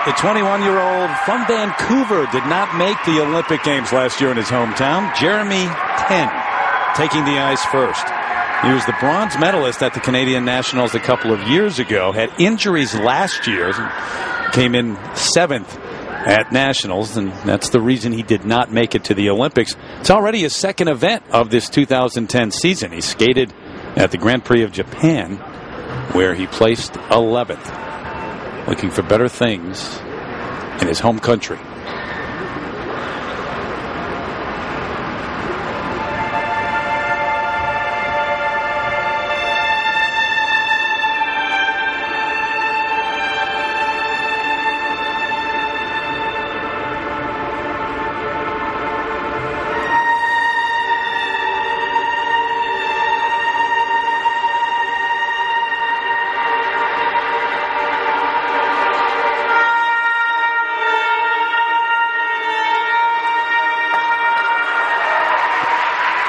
The 21-year-old from Vancouver did not make the Olympic Games last year in his hometown. Jeremy Ten taking the ice first. He was the bronze medalist at the Canadian Nationals a couple of years ago. Had injuries last year. Came in 7th at Nationals, and that's the reason he did not make it to the Olympics. It's already his second event of this 2010 season. He skated at the Grand Prix of Japan, where he placed 11th. Looking for better things in his home country.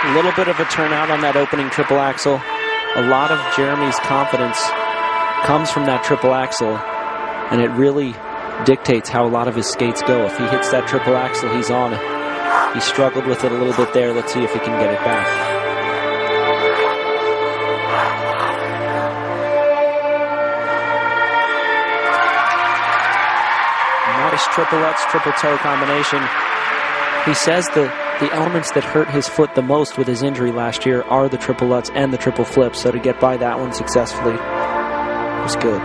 A little bit of a turnout on that opening triple axel. A lot of Jeremy's confidence comes from that triple axel, and it really dictates how a lot of his skates go. If he hits that triple axel, he's on. He struggled with it a little bit there. Let's see if he can get it back. Nice triple-lutz, triple-toe combination. He says the elements that hurt his foot the most with his injury last year are the triple lutz and the triple flips, so to get by that one successfully was good.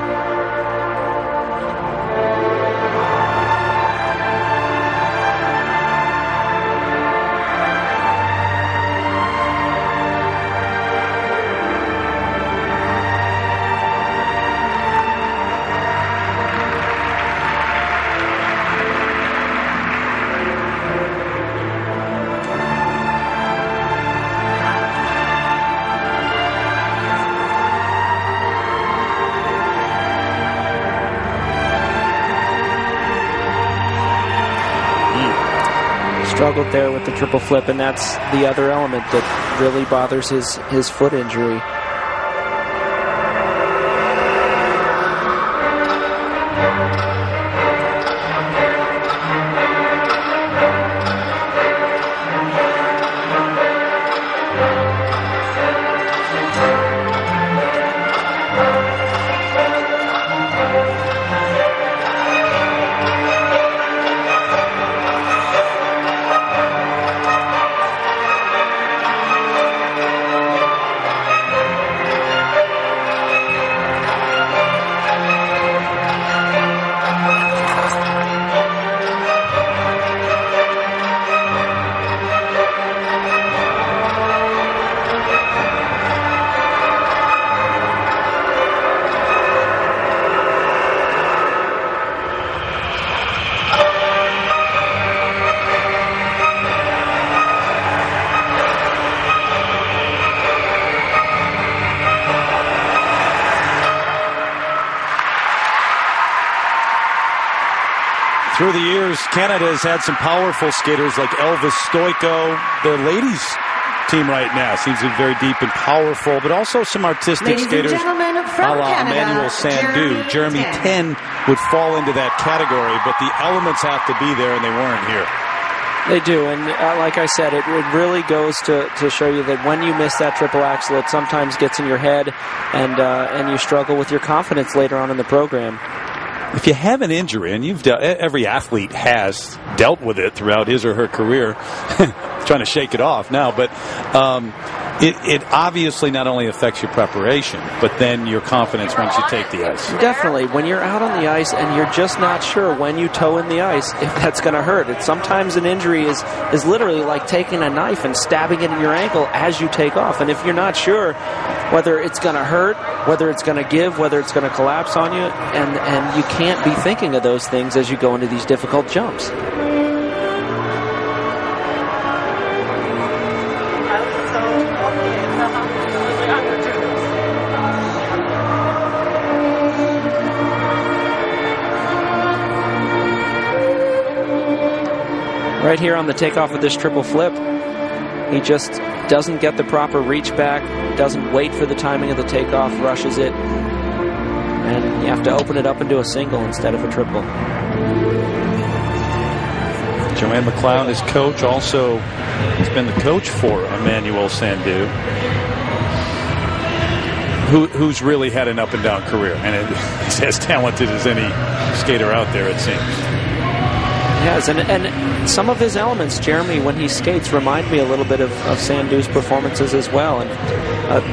Struggled there with the triple flip, and that's the other element that really bothers his foot injury. Through the years, Canada has had some powerful skaters like Elvis Stoico. The ladies team right now seems to be very deep and powerful, but also some artistic skaters a la Emmanuel Sandou. Jeremy Ten would fall into that category, but the elements have to be there, and they weren't here. They do, and like I said, it really goes to show you that when you miss that triple axel, it sometimes gets in your head, and you struggle with your confidence later on in the program. If you have an injury, and every athlete has dealt with it throughout his or her career, trying to shake it off now, but it obviously not only affects your preparation, but then your confidence once you take the ice. Definitely. When you're out on the ice and you're just not sure when you toe in the ice if that's going to hurt. Sometimes an injury is literally like taking a knife and stabbing it in your ankle as you take off. And if you're not sure whether it's going to hurt, whether it's going to give, whether it's going to collapse on you, and you can't be thinking of those things as you go into these difficult jumps. Right here on the takeoff of this triple flip, he just doesn't get the proper reach back, doesn't wait for the timing of the takeoff, rushes it, and you have to open it up into a single instead of a triple. Joanne McLeod, his coach, also has been the coach for Emmanuel Sandhu, who's really had an up-and-down career, and is as talented as any skater out there, it seems. Yes, and some of his elements, Jeremy, when he skates, remind me a little bit of Sandhu's performances as well. And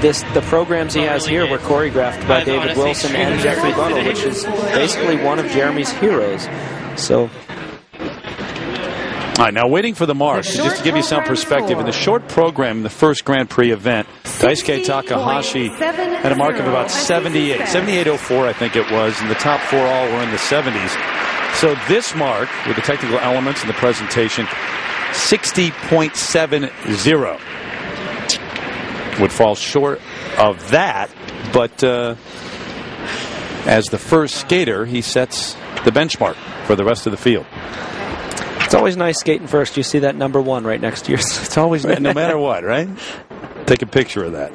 the programs he has here were choreographed by David Wilson and Jeffrey Buttle, which is basically one of Jeremy's heroes. So. All right, now waiting for the marks, just to give you some perspective, in the short program, the first Grand Prix event, Daisuke Takahashi had a mark of about 78.04, I think it was, and the top 4 all were in the 70s. So this mark, with the technical elements and the presentation, 60.70, would fall short of that, but as the first skater, he sets the benchmark for the rest of the field. It's always nice skating first. You see that number 1 right next to yours. It's always, no matter what, right? Take a picture of that.